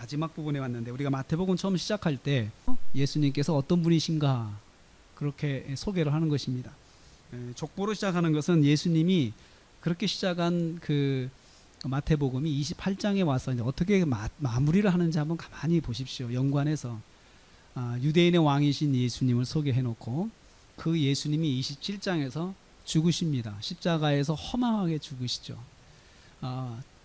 마지막 부분에 왔는데, 우리가 마태복음 처음 시작할 때 예수님께서 어떤 분이신가 그렇게 소개를 하는 것입니다. 족보로 시작하는 것은 예수님이 그렇게 시작한 그 마태복음이 28장에 와서 이제 어떻게 마무리를 하는지 한번 가만히 보십시오. 연관해서 유대인의 왕이신 예수님을 소개해 놓고 그 예수님이 27장에서 죽으십니다. 십자가에서 허망하게 죽으시죠.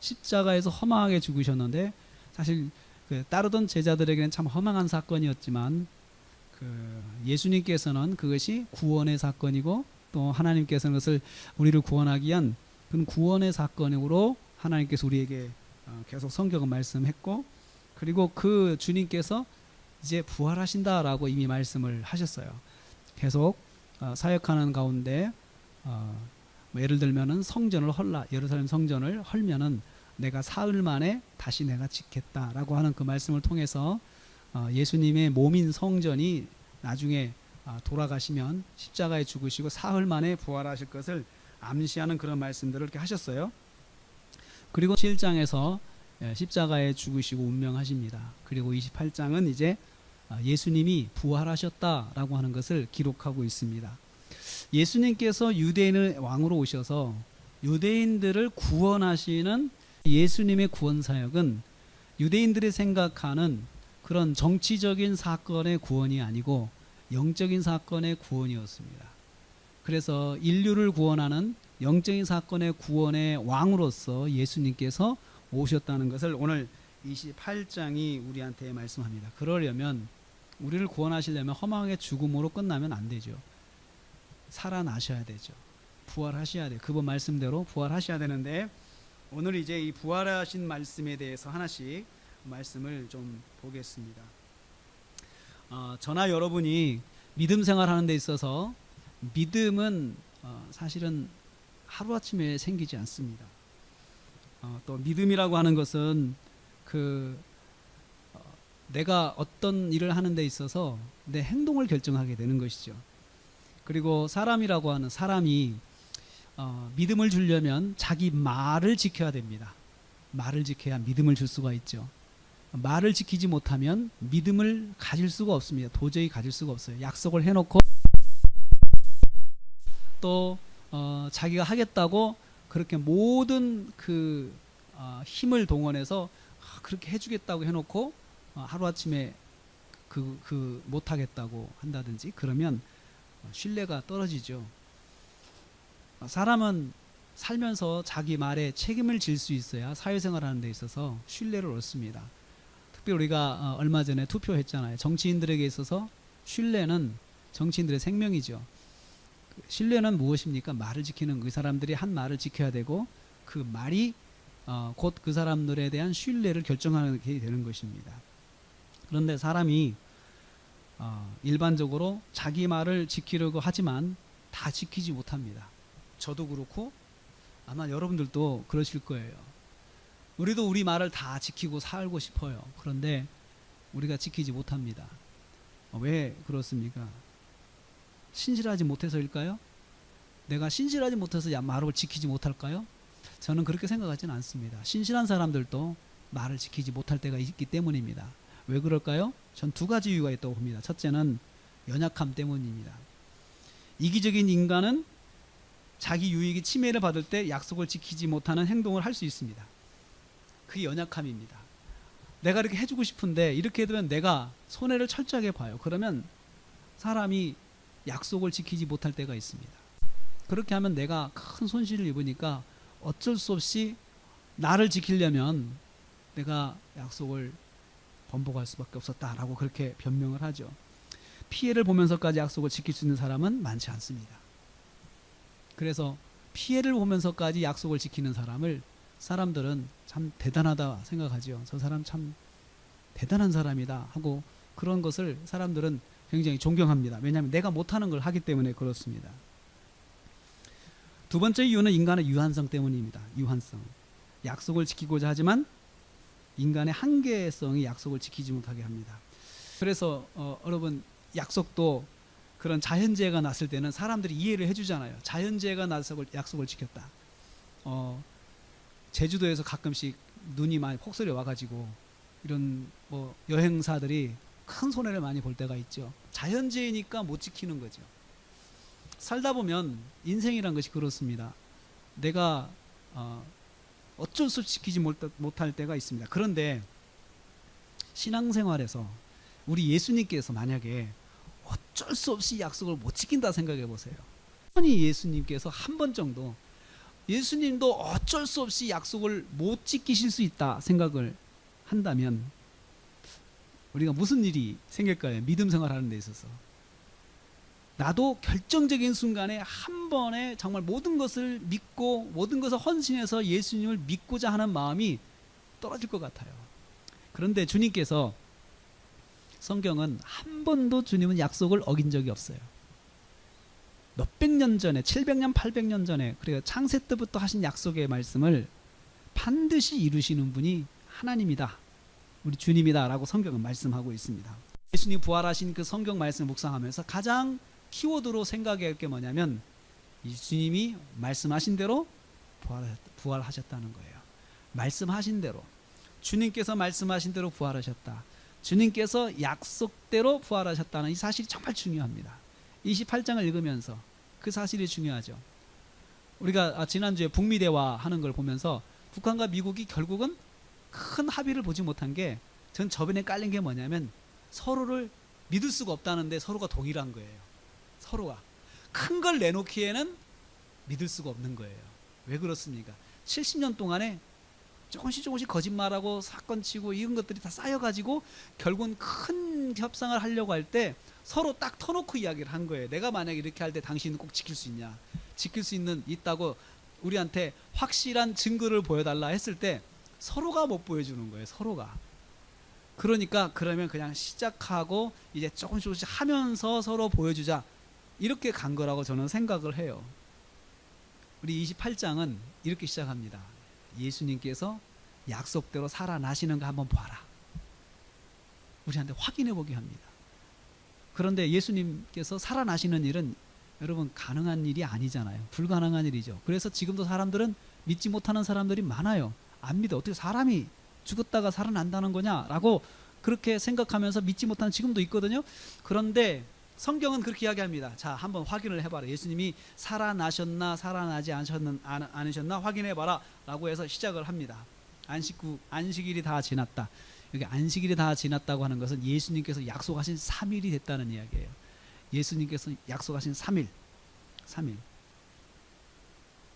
십자가에서 허망하게 죽으셨는데, 사실 그 따르던 제자들에게는 참 허망한 사건이었지만 그 예수님께서는 그것이 구원의 사건이고, 또 하나님께서는 그것을 우리를 구원하기 위한 그런 구원의 사건으로 하나님께서 우리에게 계속 성경은 말씀했고, 그리고 그 주님께서 이제 부활하신다라고 이미 말씀을 하셨어요. 계속 사역하는 가운데 예를 들면은 성전을 헐라, 예루살렘 성전을 헐면은 내가 사흘 만에 다시 내가 짓겠다라고 하는 그 말씀을 통해서 예수님의 몸인 성전이 나중에 돌아가시면 십자가에 죽으시고 사흘 만에 부활하실 것을 암시하는 그런 말씀들을 이렇게 하셨어요. 그리고 7장에서 십자가에 죽으시고 운명하십니다. 그리고 28장은 이제 예수님이 부활하셨다라고 하는 것을 기록하고 있습니다. 예수님께서 유대인의 왕으로 오셔서 유대인들을 구원하시는 예수님의 구원 사역은 유대인들이 생각하는 그런 정치적인 사건의 구원이 아니고 영적인 사건의 구원이었습니다. 그래서 인류를 구원하는 영적인 사건의 구원의 왕으로서 예수님께서 오셨다는 것을 오늘 28장이 우리한테 말씀합니다. 그러려면, 우리를 구원하시려면 허망하게 죽음으로 끝나면 안 되죠. 살아나셔야 되죠. 부활하셔야 돼요. 그분 말씀대로 부활하셔야 되는데, 오늘 이제 이 부활하신 말씀에 대해서 하나씩 말씀을 좀 보겠습니다. 저나 여러분이 믿음 생활하는 데 있어서 믿음은 사실은 하루아침에 생기지 않습니다. 또 믿음이라고 하는 것은 내가 어떤 일을 하는 데 있어서 내 행동을 결정하게 되는 것이죠. 그리고 사람이라고 하는 사람이 믿음을 주려면 자기 말을 지켜야 됩니다. 말을 지켜야 믿음을 줄 수가 있죠. 말을 지키지 못하면 믿음을 가질 수가 없습니다. 도저히 가질 수가 없어요. 약속을 해놓고 또 자기가 하겠다고 그렇게 모든 그 힘을 동원해서 그렇게 해주겠다고 해놓고 하루아침에 못하겠다고 한다든지, 그러면 신뢰가 떨어지죠. 사람은 살면서 자기 말에 책임을 질 수 있어야 사회생활하는 데 있어서 신뢰를 얻습니다. 특별히 우리가 얼마 전에 투표했잖아요. 정치인들에게 있어서 신뢰는 정치인들의 생명이죠. 신뢰는 무엇입니까? 말을 지키는, 그 사람들이 한 말을 지켜야 되고, 그 말이 곧 그 사람들에 대한 신뢰를 결정하게 되는 것입니다. 그런데 사람이 일반적으로 자기 말을 지키려고 하지만 다 지키지 못합니다. 저도 그렇고 아마 여러분들도 그러실 거예요. 우리도 우리 말을 다 지키고 살고 싶어요. 그런데 우리가 지키지 못합니다. 왜 그렇습니까? 신실하지 못해서일까요? 내가 신실하지 못해서 말을 지키지 못할까요? 저는 그렇게 생각하지는 않습니다. 신실한 사람들도 말을 지키지 못할 때가 있기 때문입니다. 왜 그럴까요? 전 두 가지 이유가 있다고 봅니다. 첫째는 연약함 때문입니다. 이기적인 인간은 자기 유익이 침해를 받을 때 약속을 지키지 못하는 행동을 할 수 있습니다. 그게 연약함입니다. 내가 이렇게 해주고 싶은데 이렇게 되면 내가 손해를 철저하게 봐요. 그러면 사람이 약속을 지키지 못할 때가 있습니다. 그렇게 하면 내가 큰 손실을 입으니까 어쩔 수 없이 나를 지키려면 내가 약속을 번복할 수밖에 없었다라고 그렇게 변명을 하죠. 피해를 보면서까지 약속을 지킬 수 있는 사람은 많지 않습니다. 그래서 피해를 보면서까지 약속을 지키는 사람들은 참 대단하다 생각하죠. 저 사람 참 대단한 사람이다 하고, 그런 것을 사람들은 굉장히 존경합니다. 왜냐하면 내가 못하는 걸 하기 때문에 그렇습니다. 두 번째 이유는 인간의 유한성 때문입니다. 유한성. 약속을 지키고자 하지만 인간의 한계성이 약속을 지키지 못하게 합니다. 그래서 여러분, 약속도 그런 자연재해가 났을 때는 사람들이 이해를 해주잖아요. 자연재해가 나서 약속을 지켰다. 제주도에서 가끔씩 눈이 많이 폭설이 와가지고 이런 뭐 여행사들이 큰 손해를 많이 볼 때가 있죠. 자연재해니까 못 지키는 거죠. 살다 보면 인생이란 것이 그렇습니다. 내가 어쩔 수 없이 지키지 못할 때가 있습니다. 그런데 신앙생활에서 우리 예수님께서 만약에 어쩔 수 없이 약속을 못 지킨다 생각해 보세요. 예수님께서 한 번 정도 예수님도 어쩔 수 없이 약속을 못 지키실 수 있다 생각을 한다면 우리가 무슨 일이 생길까요? 믿음 생활하는 데 있어서 나도 결정적인 순간에 한 번에 정말 모든 것을 믿고 모든 것을 헌신해서 예수님을 믿고자 하는 마음이 떨어질 것 같아요. 그런데 주님께서 성경은 한 번도 주님은 약속을 어긴 적이 없어요. 몇백 년 전에 700년 800년 전에 그래서 창세 때부터 하신 약속의 말씀을 반드시 이루시는 분이 하나님이다, 우리 주님이다 라고 성경은 말씀하고 있습니다. 예수님 부활하신 그 성경 말씀을 묵상하면서 가장 키워드로 생각해야 할 게 뭐냐면 이 주님이 말씀하신 대로 부활하셨다는 거예요. 말씀하신 대로, 주님께서 말씀하신 대로 부활하셨다, 주님께서 약속대로 부활하셨다는 이 사실이 정말 중요합니다. 28장을 읽으면서 그 사실이 중요하죠. 우리가 지난주에 북미 대화 하는 걸 보면서 북한과 미국이 결국은 큰 합의를 보지 못한 게, 전 저번에 깔린 게 뭐냐면 서로를 믿을 수가 없다는데 서로가 동일한 거예요. 서로가 큰 걸 내놓기에는 믿을 수가 없는 거예요. 왜 그렇습니까? 70년 동안에 조금씩 거짓말하고 사건 치고 이런 것들이 다 쌓여가지고 결국은 큰 협상을 하려고 할 때 서로 딱 터놓고 이야기를 한 거예요. 내가 만약에 이렇게 할 때 당신은 꼭 지킬 수 있냐, 지킬 수 있다고 우리한테 확실한 증거를 보여달라 했을 때 서로가 못 보여주는 거예요. 서로가. 그러니까 그러면 그냥 시작하고 이제 조금씩 하면서 서로 보여주자, 이렇게 간 거라고 저는 생각을 해요. 우리 28장은 이렇게 시작합니다. 예수님께서 약속대로 살아나시는 거 한번 봐라, 우리한테 확인해 보게 합니다. 그런데 예수님께서 살아나시는 일은 여러분 가능한 일이 아니잖아요. 불가능한 일이죠. 그래서 지금도 사람들은 믿지 못하는 사람들이 많아요. 안 믿어. 어떻게 사람이 죽었다가 살아난다는 거냐라고 그렇게 생각하면서 믿지 못하는 지금도 있거든요. 그런데 성경은 그렇게 이야기합니다. 자, 한번 확인을 해봐라. 예수님이 살아나셨나 살아나지 않으셨나 확인해봐라 라고 해서 시작을 합니다. 안식일이 다 지났다. 여기 안식일이 다 지났다고 하는 것은 예수님께서 약속하신 3일이 됐다는 이야기예요. 예수님께서 약속하신 3일.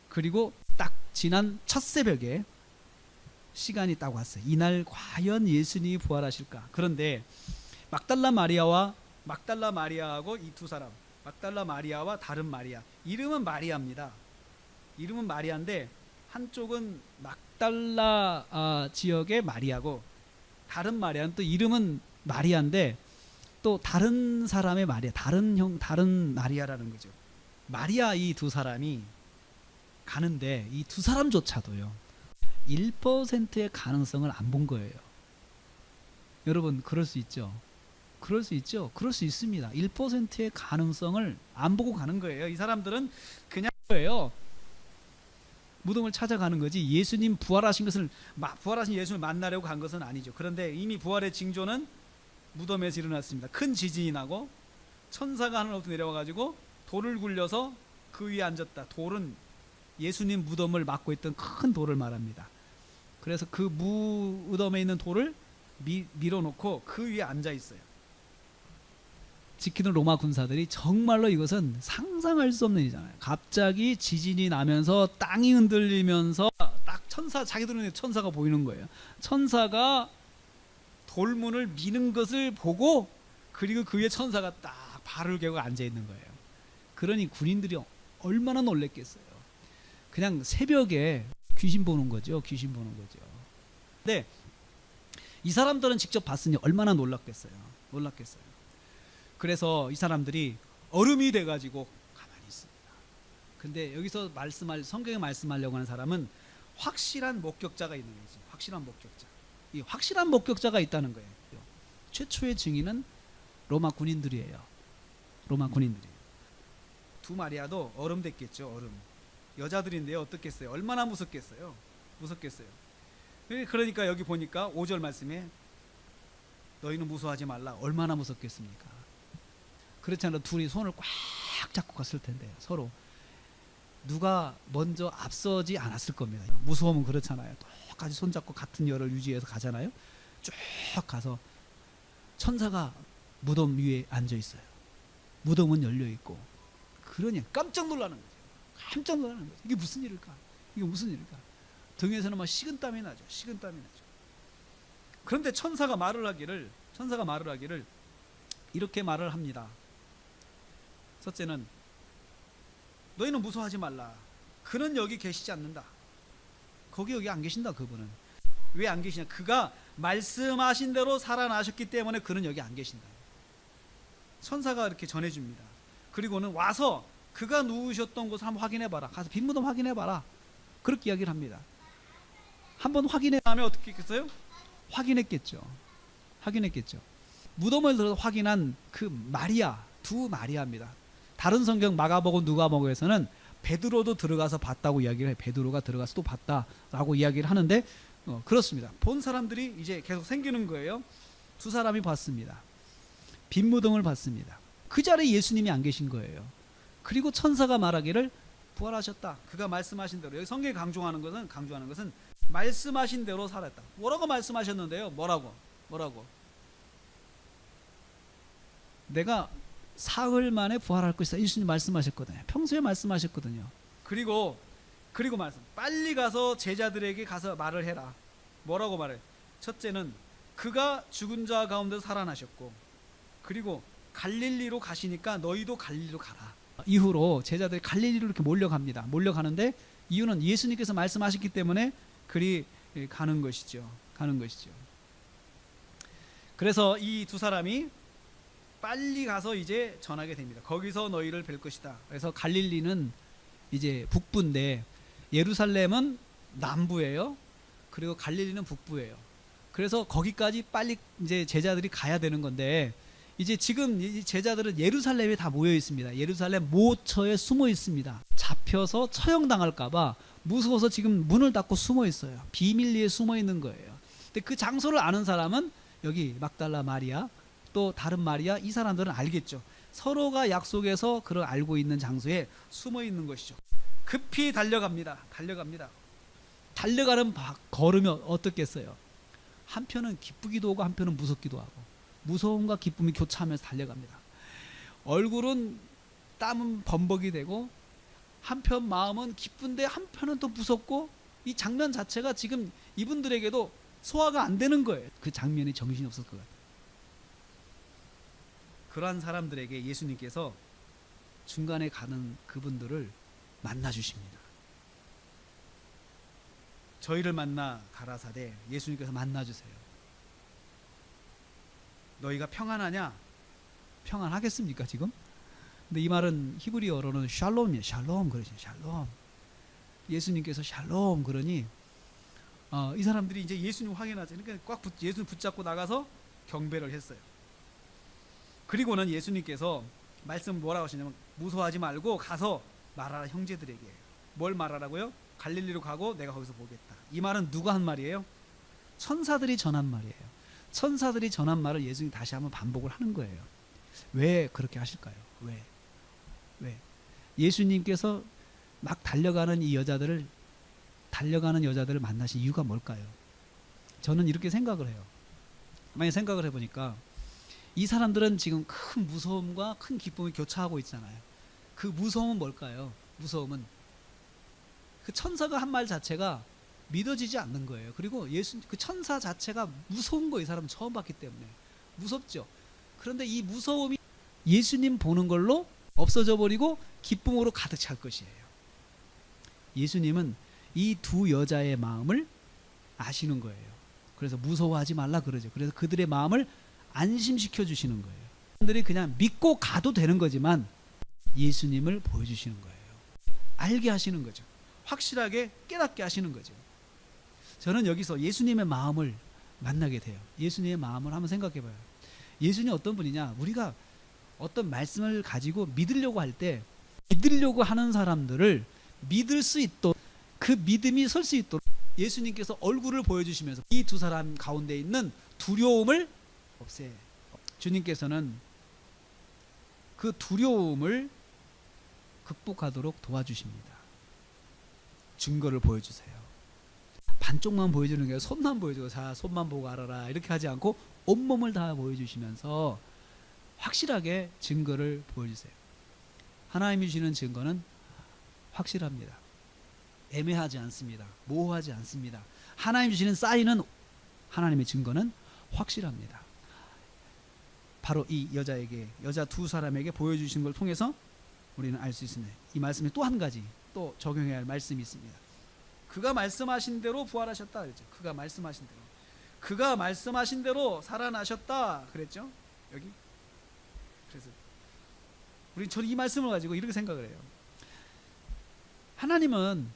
그리고 딱 지난 첫 새벽에 시간이 딱 왔어요. 이날 과연 예수님이 부활하실까? 그런데 막달라 마리아하고 이 두 사람, 막달라 마리아와 다른 마리아, 이름은 마리아입니다. 이름은 마리아인데 한쪽은 막달라 지역의 마리아고 다른 마리아는 또 이름은 마리아인데 또 다른 사람의 마리아, 다른 마리아라는 거죠. 마리아 이 두 사람이 가는데 이 두 사람조차도요 1%의 가능성을 안 본 거예요. 여러분 그럴 수 있죠. 그럴 수 있습니다. 1%의 가능성을 안 보고 가는 거예요. 이 사람들은 그냥 거예요. 무덤을 찾아가는 거지 예수님 부활하신 예수님을 만나려고 간 것은 아니죠. 그런데 이미 부활의 징조는 무덤에서 일어났습니다. 큰 지진이 나고 천사가 하늘로부터 내려와가지고 돌을 굴려서 그 위에 앉았다. 돌은 예수님 무덤을 막고 있던 큰 돌을 말합니다. 그래서 그 무덤에 있는 돌을 밀어놓고 그 위에 앉아 있어요. 지키는 로마 군사들이 정말로 이것은 상상할 수 없는 일이잖아요. 갑자기 지진이 나면서 땅이 흔들리면서 딱 자기들은 천사가 보이는 거예요. 천사가 돌문을 미는 것을 보고 그리고 그 위에 천사가 딱 발을 개고 앉아 있는 거예요. 그러니 군인들이 얼마나 놀랬겠어요. 그냥 새벽에 귀신 보는 거죠. 근데 이 사람들은 직접 봤으니 얼마나 놀랐겠어요. 그래서 이 사람들이 얼음이 돼가지고 가만히 있습니다. 근데 여기서 성경에 말씀하려고 하는 사람은 확실한 목격자가 있는 거죠. 이 확실한 목격자가 있다는 거예요. 최초의 증인은 로마 군인들이에요. 두 마리아도 얼음 됐겠죠. 얼음. 여자들인데요. 어떻겠어요? 얼마나 무섭겠어요. 그러니까 여기 보니까 5절 말씀에 너희는 무서워하지 말라. 얼마나 무섭겠습니까? 그렇잖아요. 둘이 손을 꽉 잡고 갔을 텐데 서로 누가 먼저 앞서지 않았을 겁니다. 무서우면 그렇잖아요. 똑같이 손잡고 같은 열을 유지해서 가잖아요. 쭉 가서 천사가 무덤 위에 앉아 있어요. 무덤은 열려 있고. 그러니 깜짝 놀라는 거죠. 깜짝 놀라는 거죠. 이게 무슨 일일까? 이게 무슨 일일까? 등에서는 막 식은땀이 나죠. 식은땀이 나죠. 그런데 천사가 말을 하기를 이렇게 말을 합니다. 첫째는 너희는 무서워하지 말라. 그는 여기 계시지 않는다. 여기 안 계신다. 그분은 왜 안 계시냐? 그가 말씀하신 대로 살아나셨기 때문에 그는 여기 안 계신다. 천사가 이렇게 전해줍니다. 그리고는 와서 그가 누우셨던 곳을 한번 확인해봐라. 가서 빈 무덤 확인해봐라. 그렇게 이야기를 합니다. 한번 확인해 하면 어떻게 했겠어요? 확인했겠죠. 무덤을 들어서 확인한 그 마리아, 두 마리아입니다. 다른 성경 마가복음 누가복음에서는 베드로도 들어가서 봤다고 이야기를 해요. 베드로가 들어가서 또 봤다라고 이야기를 하는데 그렇습니다. 본 사람들이 이제 계속 생기는 거예요. 두 사람이 봤습니다. 빈 무덤을 봤습니다. 그 자리에 예수님이 안 계신 거예요. 그리고 천사가 말하기를 부활하셨다. 그가 말씀하신 대로. 여기 성경이 강조하는 것은 말씀하신 대로 살았다. 뭐라고 말씀하셨는데요? 뭐라고? 내가 사흘 만에 부활할 것이다. 예수님 말씀하셨거든요. 평소에 말씀하셨거든요. 그리고 말씀. 빨리 가서 제자들에게 가서 말을 해라. 뭐라고 말해? 첫째는 그가 죽은 자 가운데서 살아나셨고, 그리고 갈릴리로 가시니까 너희도 갈릴리로 가라. 이후로 제자들이 갈릴리로 이렇게 몰려가는데 이유는 예수님께서 말씀하셨기 때문에 그리 가는 것이죠. 그래서 이 두 사람이 빨리 가서 이제 전하게 됩니다. 거기서 너희를 뵐 것이다. 그래서 갈릴리는 이제 북부인데 예루살렘은 남부예요. 그리고 갈릴리는 북부예요. 그래서 거기까지 빨리 이제 제자들이 가야 되는 건데 이제 지금 이 제자들은 예루살렘에 다 모여 있습니다. 예루살렘 모처에 숨어 있습니다. 잡혀서 처형당할까봐 무서워서 지금 문을 닫고 숨어 있어요. 비밀리에 숨어 있는 거예요. 근데 그 장소를 아는 사람은 여기 막달라 마리아, 또 다른 마리아, 이 사람들은 알겠죠. 서로가 약속해서 그걸 알고 있는 장소에 숨어 있는 것이죠. 급히 달려갑니다. 달려가는 걸음이 어떻겠어요? 한편은 기쁘기도 하고 한편은 무섭기도 하고, 무서움과 기쁨이 교차하면서 달려갑니다. 얼굴은 땀은 범벅이 되고 한편 마음은 기쁜데 한편은 또 무섭고, 이 장면 자체가 지금 이분들에게도 소화가 안 되는 거예요. 그 장면이 정신이 없을 것 같아요. 그러한 사람들에게 예수님께서 중간에 가는 그분들을 만나 주십니다. 저희를 만나 가라사대 예수님께서 만나 주세요. 너희가 평안하냐? 평안하겠습니까 지금? 근데 이 말은 히브리어로는 샬롬이에요. 샬롬 그러시죠. 샬롬. 예수님께서 샬롬 그러니 이 사람들이 이제 예수님 확인하죠. 그러니까 예수님 붙잡고 나가서 경배를 했어요. 그리고는 예수님께서 말씀 뭐라고 하시냐면 무서워하지 말고 가서 말하라 형제들에게. 뭘 말하라고요? 갈릴리로 가고 내가 거기서 보겠다. 이 말은 누가 한 말이에요? 천사들이 전한 말이에요. 천사들이 전한 말을 예수님이 다시 한번 반복을 하는 거예요. 왜 그렇게 하실까요? 왜? 예수님께서 막 달려가는 여자들을 만나신 이유가 뭘까요? 저는 이렇게 생각을 해요. 많이 생각을 해보니까 이 사람들은 지금 큰 무서움과 큰 기쁨이 교차하고 있잖아요. 그 무서움은 뭘까요? 무서움은 그 천사가 한 말 자체가 믿어지지 않는 거예요. 그리고 그 천사 자체가 무서운 거 이 사람은 처음 봤기 때문에 무섭죠. 그런데 이 무서움이 예수님 보는 걸로 없어져 버리고 기쁨으로 가득 찰 것이에요. 예수님은 이 두 여자의 마음을 아시는 거예요. 그래서 무서워하지 말라 그러죠. 그래서 그들의 마음을 안심시켜 주시는 거예요. 사람들이 그냥 믿고 가도 되는 거지만 예수님을 보여주시는 거예요. 알게 하시는 거죠. 확실하게 깨닫게 하시는 거죠. 저는 여기서 예수님의 마음을 만나게 돼요. 예수님의 마음을 한번 생각해 봐요. 예수님이 어떤 분이냐? 우리가 어떤 말씀을 가지고 믿으려고 할 때 믿으려고 하는 사람들을 믿을 수 있도록, 그 믿음이 설 수 있도록 예수님께서 얼굴을 보여주시면서 이 두 사람 가운데 있는 두려움을 없애. 주님께서는 그 두려움을 극복하도록 도와주십니다. 증거를 보여주세요. 반쪽만 보여주는 게 아니라 손만 보여주고, 자, 손만 보고 알아라, 이렇게 하지 않고 온몸을 다 보여주시면서 확실하게 증거를 보여주세요. 하나님이 주시는 증거는 확실합니다. 애매하지 않습니다. 모호하지 않습니다. 하나님 주시는 사인은, 하나님의 증거는 확실합니다. 바로 이 여자 두 사람에게 보여주신 걸 통해서 우리는 알 수 있습니다. 이 말씀에 또 한 가지 또 적용해야 할 말씀이 있습니다. 그가 말씀하신 대로 부활하셨다 그랬죠. 그가 말씀하신 대로, 그가 말씀하신 대로 살아나셨다 그랬죠. 여기. 그래서 저는 이 말씀을 가지고 이렇게 생각을 해요. 하나님은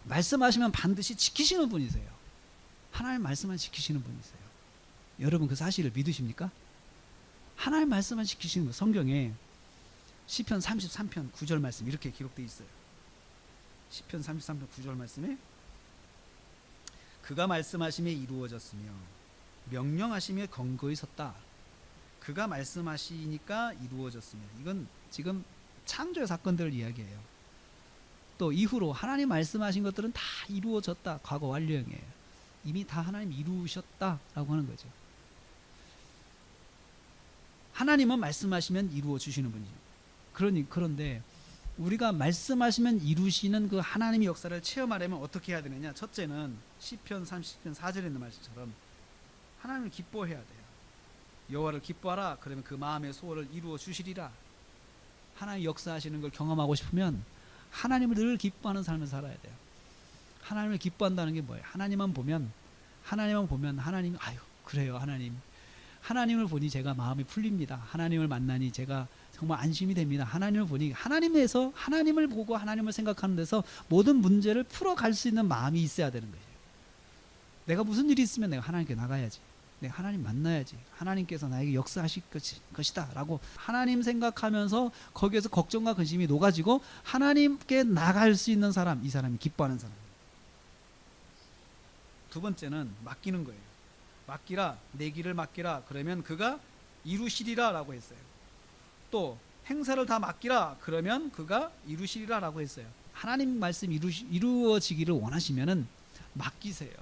말씀하시면 반드시 지키시는 분이세요. 하나님 말씀만 지키시는 분이세요. 여러분 그 사실을 믿으십니까? 하나님 말씀만 지키시는 분. 성경에 시편 33편 9절 말씀 이렇게 기록되어 있어요. 시편 33편 9절 말씀에 그가 말씀하심에 이루어졌으며 명령하심에 건거히 섰다. 그가 말씀하시니까 이루어졌으며, 이건 지금 창조의 사건들을 이야기해요. 또 이후로 하나님 말씀하신 것들은 다 이루어졌다. 과거 완료형이에요. 이미 다 하나님 이루셨다라고 하는 거죠. 하나님은 말씀하시면 이루어 주시는 분이죠. 그런데 우리가 말씀하시면 이루시는 그 하나님의 역사를 체험하려면 어떻게 해야 되느냐? 첫째는 시편 30편 4절에 있는 말씀처럼 하나님을 기뻐해야 돼요. 여호와를 기뻐하라. 그러면 그 마음의 소원을 이루어 주시리라. 하나님 역사하시는 걸 경험하고 싶으면 하나님을 늘 기뻐하는 삶을 살아야 돼요. 하나님을 기뻐한다는 게 뭐예요? 하나님만 보면 하나님, 아유 그래요 하나님을 보니 제가 마음이 풀립니다. 하나님을 만나니 제가 정말 안심이 됩니다. 하나님을 보니, 하나님에서 하나님을 보고 하나님을 생각하는 데서 모든 문제를 풀어갈 수 있는 마음이 있어야 되는 거예요. 내가 무슨 일이 있으면 내가 하나님께 나가야지, 내가 하나님 만나야지, 하나님께서 나에게 역사하실 것이다 라고 하나님 생각하면서 거기에서 걱정과 근심이 녹아지고 하나님께 나갈 수 있는 사람, 이 사람이 기뻐하는 사람. 두 번째는 맡기는 거예요. 맡기라, 내 길을 맡기라. 그러면 그가 이루시리라 라고 했어요. 또 행사를 다 맡기라. 그러면 그가 이루시리라 라고 했어요. 하나님 말씀 이루어지기를 원하시면은 맡기세요.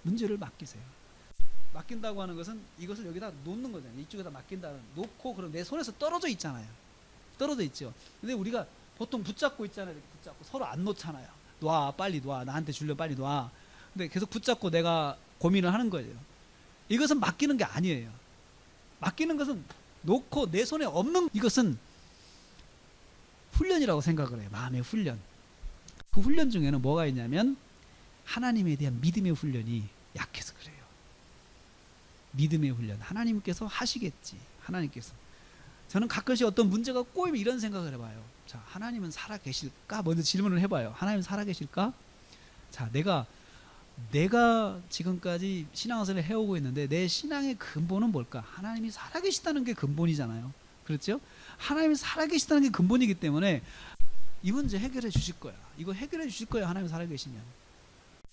문제를 맡기세요. 맡긴다고 하는 것은 이것을 여기다 놓는 거잖아요. 이쪽에다 맡긴다. 놓고 그럼 내 손에서 떨어져 있잖아요. 떨어져 있죠. 근데 우리가 보통 붙잡고 있잖아요. 이렇게 붙잡고 서로 안 놓잖아요. 놔, 빨리 놔. 나한테 줄려, 빨리 놔. 근데 계속 붙잡고 내가 고민을 하는 거예요. 이것은 맡기는 게 아니에요. 맡기는 것은 놓고 내 손에 없는, 이것은 훈련이라고 생각을 해요. 마음의 훈련. 그 훈련 중에는 뭐가 있냐면 하나님에 대한 믿음의 훈련이 약해서 그래요. 믿음의 훈련. 하나님께서 하시겠지. 하나님께서. 저는 가끔씩 어떤 문제가 꼬이면 이런 생각을 해봐요. 자, 하나님은 살아계실까? 먼저 질문을 해봐요. 하나님 살아계실까? 자, 내가 지금까지 신앙생활을 해오고 있는데 내 신앙의 근본은 뭘까? 하나님이 살아계시다는 게 근본이잖아요. 그렇죠? 하나님이 살아계시다는 게 근본이기 때문에 이 문제 해결해 주실 거야. 이거 해결해 주실 거야. 하나님 살아계시면.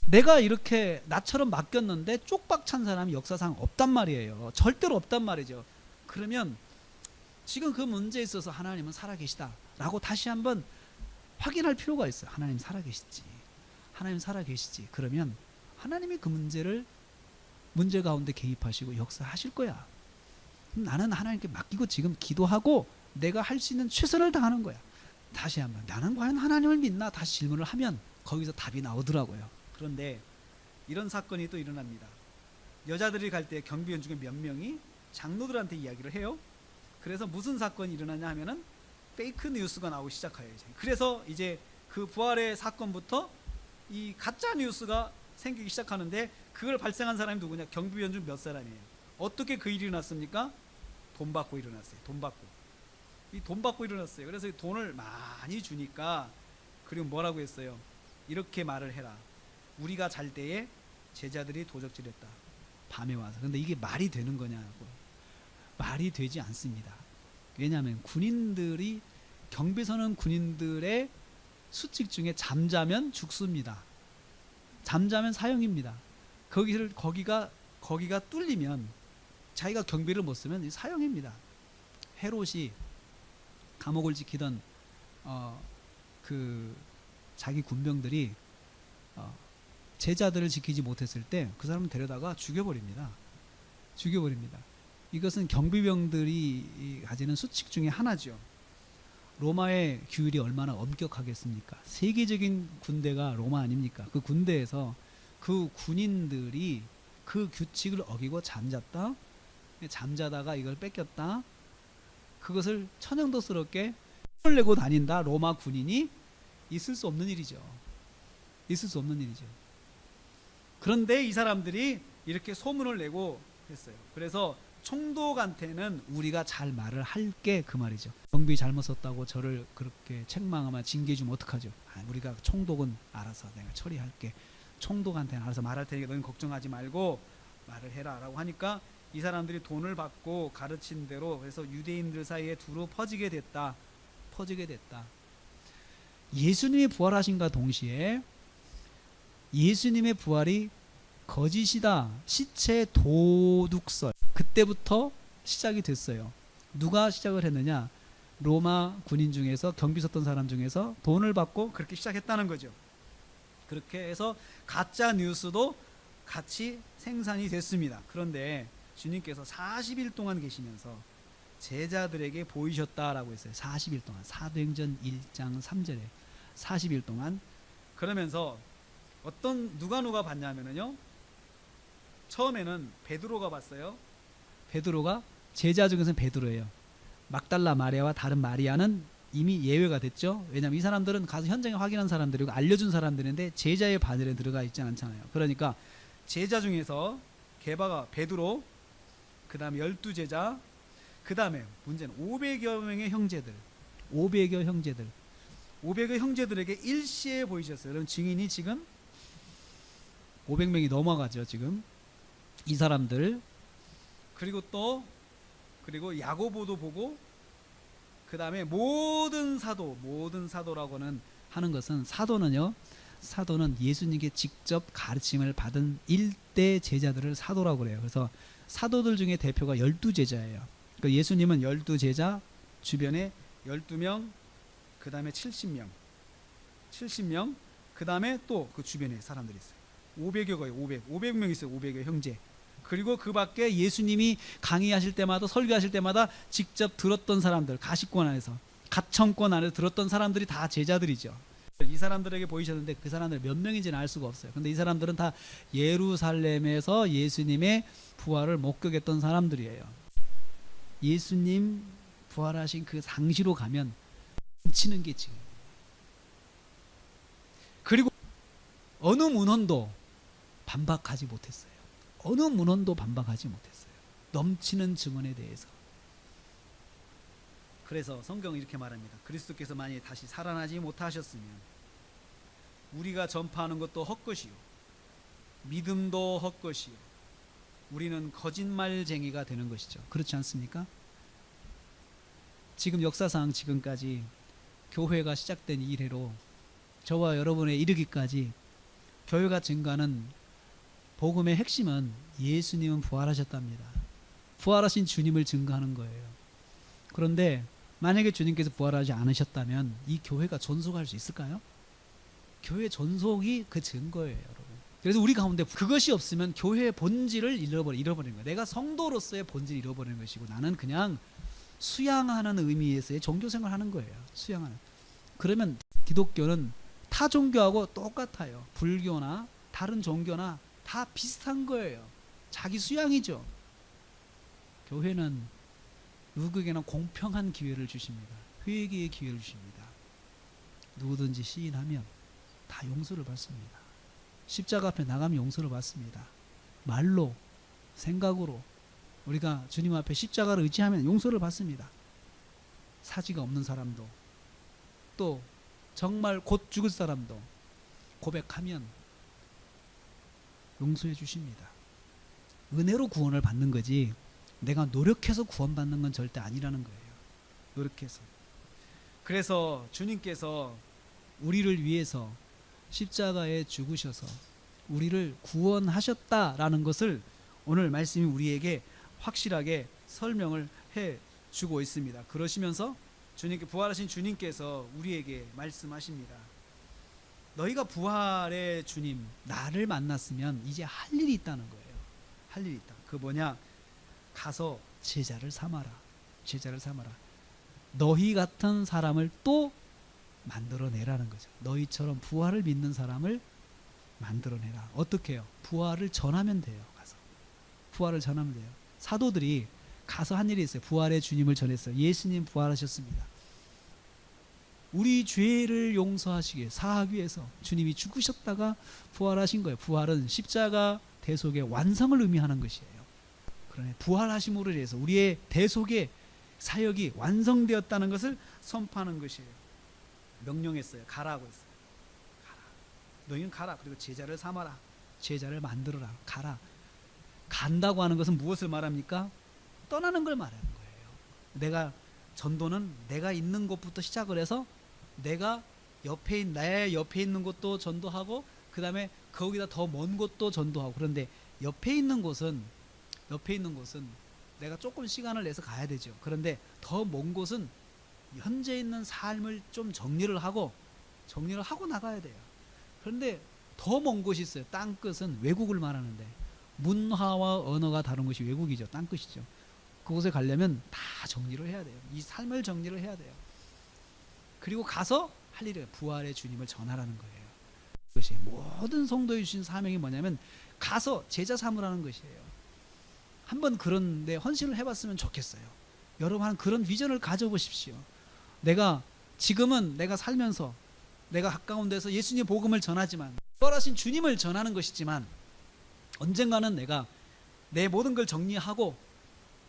내가 이렇게 나처럼 맡겼는데 쪽박 찬 사람이 역사상 없단 말이에요. 절대로 없단 말이죠. 그러면 지금 그 문제에 있어서 하나님은 살아계시다 라고 다시 한번 확인할 필요가 있어요. 하나님 살아계시지. 하나님 살아계시지. 그러면 하나님이 그 문제 가운데 개입하시고 역사하실 거야. 나는 하나님께 맡기고 지금 기도하고 내가 할 수 있는 최선을 다하는 거야. 다시 한번 나는 과연 하나님을 믿나? 다시 질문을 하면 거기서 답이 나오더라고요. 그런데 이런 사건이 또 일어납니다. 여자들이 갈 때 경비원 중에 몇 명이 장로들한테 이야기를 해요. 그래서 무슨 사건이 일어나냐 하면은 페이크 뉴스가 나오기 시작해요. 그래서 이제 그 부활의 사건부터 이 가짜 뉴스가 생기기 시작하는데, 그걸 발생한 사람이 누구냐? 경비원 중 몇 사람이에요. 어떻게 그 일이 일어났습니까? 돈 받고 일어났어요. 돈 받고 일어났어요. 그래서 돈을 많이 주니까, 그리고 뭐라고 했어요? 이렇게 말을 해라. 우리가 잘 때에 제자들이 도적질했다. 밤에 와서. 근데 이게 말이 되는 거냐고. 말이 되지 않습니다. 왜냐하면 경비서는 군인들의 수칙 중에 잠자면 죽습니다. 잠자면 사형입니다. 거기가 뚫리면 자기가 경비를 못 쓰면 사형입니다. 헤롯이 감옥을 지키던 그 자기 군병들이 제자들을 지키지 못했을 때 그 사람을 데려다가 죽여버립니다. 이것은 경비병들이 가지는 수칙 중에 하나죠. 로마의 규율이 얼마나 엄격하겠습니까? 세계적인 군대가 로마 아닙니까? 그 군대에서 그 군인들이 그 규칙을 어기고 잠자다가 이걸 뺏겼다. 그것을 천연덕스럽게 힘을 내고 다닌다. 로마 군인이 있을 수 없는 일이죠. 그런데 이 사람들이 이렇게 소문을 내고 했어요. 그래서 총독한테는 우리가 잘 말을 할게, 그 말이죠. 경비 잘못 썼다고 저를 그렇게 책망하면 징계 주면 어떡하죠? 우리가 총독은 알아서 내가 처리할게. 총독한테는 알아서 말할 테니까 너는 걱정하지 말고 말을 해라 라고 하니까 이 사람들이 돈을 받고 가르친 대로 그래서 유대인들 사이에 두루 퍼지게 됐다. 예수님이 부활하신과 동시에 예수님의 부활이 거짓이다. 시체 도둑설. 그때부터 시작이 됐어요. 누가 시작을 했느냐? 로마 군인 중에서 경비 섰던 사람 중에서 돈을 받고 그렇게 시작했다는 거죠. 그렇게 해서 가짜 뉴스도 같이 생산이 됐습니다. 그런데 주님께서 40일 동안 계시면서 제자들에게 보이셨다라고 했어요. 40일 동안. 사도행전 1장 3절에 40일 동안. 그러면서 누가 봤냐면요. 처음에는 베드로가 봤어요. 베드로가 제자 중에서는 베드로예요. 막달라 마리아와 다른 마리아는 이미 예외가 됐죠. 왜냐하면 이 사람들은 가서 현장에 확인한 사람들이고 알려준 사람들인데 제자의 반열에 들어가 있지 않잖아요. 그러니까 제자 중에서 게바가 베드로, 그 다음에 12제자, 그 다음에 문제는 500여 명의 형제들 500여 형제들에게 일시에 보이셨어요. 그럼 증인이 지금 500명이 넘어가죠. 지금 이 사람들, 그리고 야고보도 보고, 그 다음에 모든 사도라고는 하는 것은 사도는 예수님께 직접 가르침을 받은 일대 제자들을 사도라고 그래요. 그래서 사도들 중에 대표가 12제자예요. 그러니까 예수님은 12제자 주변에 12명, 그 다음에 70명, 그 다음에 또 그 주변에 사람들이 있어요. 500여 거예요. 500명 있어요. 500여 형제. 그리고 그 밖에 예수님이 강의하실 때마다, 설교하실 때마다 직접 들었던 사람들, 가시권 안에서, 가청권 안에서 들었던 사람들이 다 제자들이죠. 이 사람들에게 보이셨는데 그 사람들 몇 명인지는 알 수가 없어요. 근데 이 사람들은 다 예루살렘에서 예수님의 부활을 목격했던 사람들이에요. 예수님 부활하신 그 상시로 가면 넘치는 게 지금. 그리고 어느 문헌도 반박하지 못했어요. 넘치는 증언에 대해서. 그래서 성경은 이렇게 말합니다. 그리스도께서 만일 다시 살아나지 못하셨으면 우리가 전파하는 것도 헛것이요, 믿음도 헛것이요, 우리는 거짓말쟁이가 되는 것이죠. 그렇지 않습니까? 지금 역사상 지금까지 교회가 시작된 이래로 저와 여러분에 이르기까지 교회가 증가하는 복음의 핵심은 예수님은 부활하셨답니다. 부활하신 주님을 증거하는 거예요. 그런데 만약에 주님께서 부활하지 않으셨다면 이 교회가 존속할 수 있을까요? 교회 존속이 그 증거예요, 여러분. 그래서 우리 가운데 그것이 없으면 교회의 본질을 잃어버리는 거예요. 내가 성도로서의 본질을 잃어버리는 것이고 나는 그냥 수양하는 의미에서의 종교생활을 하는 거예요. 수양하는. 그러면 기독교는 타 종교하고 똑같아요. 불교나 다른 종교나 다 비슷한 거예요. 자기 수양이죠. 교회는 누구에게나 공평한 기회를 주십니다. 회개의 기회를 주십니다. 누구든지 시인하면 다 용서를 받습니다. 십자가 앞에 나가면 용서를 받습니다. 말로, 생각으로 우리가 주님 앞에 십자가를 의지하면 용서를 받습니다. 사지가 없는 사람도, 또 정말 곧 죽을 사람도 고백하면 용서해 주십니다. 은혜로 구원을 받는 거지 내가 노력해서 구원받는 건 절대 아니라는 거예요. 노력해서. 그래서 주님께서 우리를 위해서 십자가에 죽으셔서 우리를 구원하셨다라는 것을 오늘 말씀이 우리에게 확실하게 설명을 해 주고 있습니다. 그러시면서 주님께 부활하신 주님께서 우리에게 말씀하십니다. 너희가 부활의 주님 나를 만났으면 이제 할 일이 있다는 거예요. 할 일이 있다. 그 뭐냐? 가서 제자를 삼아라. 제자를 삼아라. 너희 같은 사람을 또 만들어내라는 거죠. 너희처럼 부활을 믿는 사람을 만들어내라. 어떻게 해요? 부활을 전하면 돼요. 가서 부활을 전하면 돼요. 사도들이 가서 한 일이 있어요. 부활의 주님을 전했어요. 예수님 부활하셨습니다. 우리 죄를 용서하시기 사하기 위해서 주님이 죽으셨다가 부활하신 거예요. 부활은 십자가 대속의 완성을 의미하는 것이에요. 그러네. 부활하심으로 인해서 우리의 대속의 사역이 완성되었다는 것을 선포하는 것이에요. 명령했어요. 가라고 했어요. 가라. 너희는 가라. 그리고 제자를 삼아라. 제자를 만들어라. 가라. 간다고 하는 것은 무엇을 말합니까? 떠나는 걸 말하는 거예요. 전도는 내가 있는 곳부터 시작을 해서 내가 내 옆에 있는 곳도 전도하고 그 다음에 거기다 더 먼 곳도 전도하고, 그런데 옆에 있는 곳은 내가 조금 시간을 내서 가야 되죠. 그런데 더 먼 곳은 현재 있는 삶을 좀 정리를 하고 나가야 돼요. 그런데 더 먼 곳이 있어요. 땅끝은 외국을 말하는데 문화와 언어가 다른 것이 외국이죠. 땅끝이죠. 그곳에 가려면 다 정리를 해야 돼요. 이 삶을 정리를 해야 돼요. 그리고 가서 할 일은 부활의 주님을 전하라는 거예요. 그것이 모든 성도에 주신 사명이 뭐냐면 가서 제자 삼으라는 것이에요. 한번 그런데 헌신을 해봤으면 좋겠어요. 여러분 한 그런 비전을 가져보십시오. 지금은 내가 살면서 내가 가까운 데서 예수님의 복음을 전하지만 부활하신 주님을 전하는 것이지만 언젠가는 내가 내 모든 걸 정리하고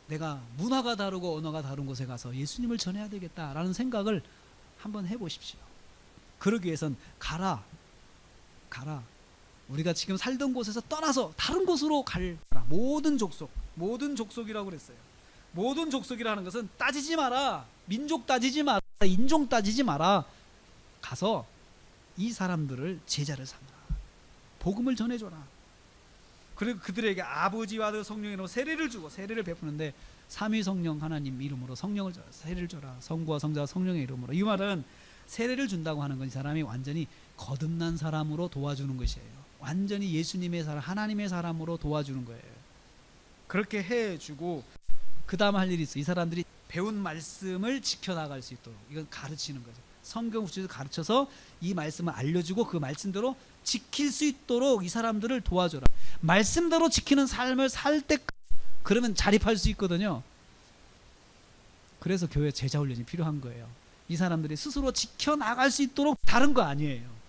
내가 문화가 다르고 언어가 다른 곳에 가서 예수님을 전해야 되겠다라는 생각을 한번 해보십시오. 그러기 위해선 가라. 우리가 지금 살던 곳에서 떠나서 다른 곳으로 가라. 모든 족속이라고 그랬어요. 모든 족속이라는 것은 따지지 마라. 민족 따지지 마라. 인종 따지지 마라. 가서 이 사람들을 제자를 삼아라. 복음을 전해줘라. 그리고 그들에게 아버지와 아들 성령으로 세례를 주고 세례를 베푸는데 삼위 성령 하나님 이름으로 성령을 줘라. 세례를 줘라. 성부와 성자와 성령의 이름으로. 이 말은 세례를 준다고 하는 건 이 사람이 완전히 거듭난 사람으로 도와주는 것이에요. 완전히 예수님의 사람, 하나님의 사람으로 도와주는 거예요. 그렇게 해주고 그 다음 할 일이 있어요. 이 사람들이 배운 말씀을 지켜나갈 수 있도록 이건 가르치는 거죠. 성경 구절을 가르쳐서 이 말씀을 알려주고 그 말씀대로 지킬 수 있도록 이 사람들을 도와줘라. 말씀대로 지키는 삶을 살 때 그러면 자립할 수 있거든요. 그래서 교회 제자 훈련이 필요한 거예요. 이 사람들이 스스로 지켜나갈 수 있도록. 다른 거 아니에요.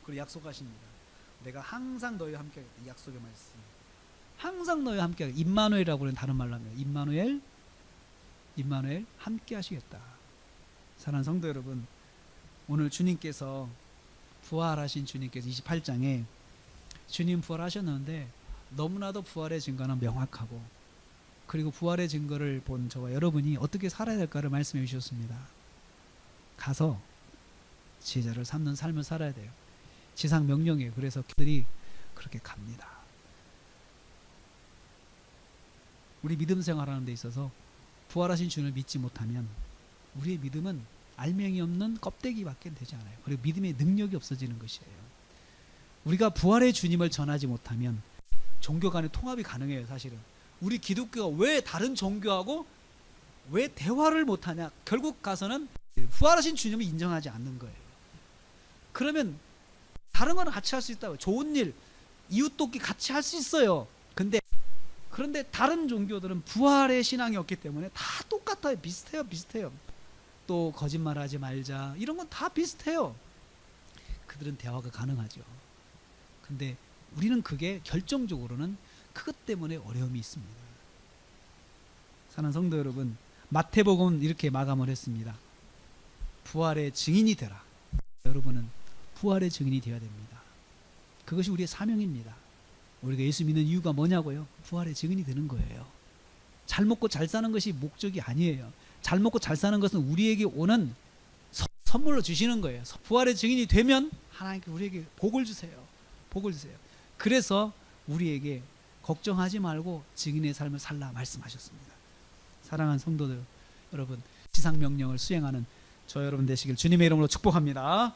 그리고 약속하십니다. 내가 항상 너희와 함께 하겠다. 이 약속의 말씀. 항상 너희와 함께 하겠다. 임마누엘이라고 하는 다른 말로 합니다. 임마누엘 함께 하시겠다. 사랑하는 성도 여러분, 오늘 주님께서 부활하신 주님께서 28장에 주님 부활하셨는데 너무나도 부활의 증거는 명확하고, 그리고 부활의 증거를 본 저와 여러분이 어떻게 살아야 될까를 말씀해 주셨습니다. 가서 제자를 삼는 삶을 살아야 돼요. 지상 명령이에요. 그래서 그들이 그렇게 갑니다. 우리 믿음 생활하는 데 있어서 부활하신 주님을 믿지 못하면 우리의 믿음은 알맹이 없는 껍데기밖에 되지 않아요. 그리고 믿음의 능력이 없어지는 것이에요. 우리가 부활의 주님을 전하지 못하면 종교 간의 통합이 가능해요. 사실은 우리 기독교가 왜 다른 종교하고 왜 대화를 못하냐? 결국 가서는 부활하신 주님을 인정하지 않는 거예요. 그러면 다른 거는 같이 할 수 있다고. 좋은 일, 이웃 돕기 같이 할 수 있어요. 그런데 다른 종교들은 부활의 신앙이 없기 때문에 다 똑같아요. 비슷해요. 또 거짓말하지 말자, 이런 건 다 비슷해요. 그들은 대화가 가능하죠. 근데 우리는 그게 결정적으로는 그것 때문에 어려움이 있습니다. 사랑하는 성도 여러분, 마태복음 이렇게 마감을 했습니다. 부활의 증인이 되라. 여러분은 부활의 증인이 되어야 됩니다. 그것이 우리의 사명입니다. 우리가 예수 믿는 이유가 뭐냐고요? 부활의 증인이 되는 거예요. 잘 먹고 잘 사는 것이 목적이 아니에요. 잘 먹고 잘 사는 것은 우리에게 오는 선물로 주시는 거예요. 부활의 증인이 되면 하나님께 우리에게 복을 주세요. 그래서 우리에게 걱정하지 말고 증인의 삶을 살라 말씀하셨습니다. 사랑하는 성도들 여러분, 지상 명령을 수행하는 저 여러분 되시길 주님의 이름으로 축복합니다.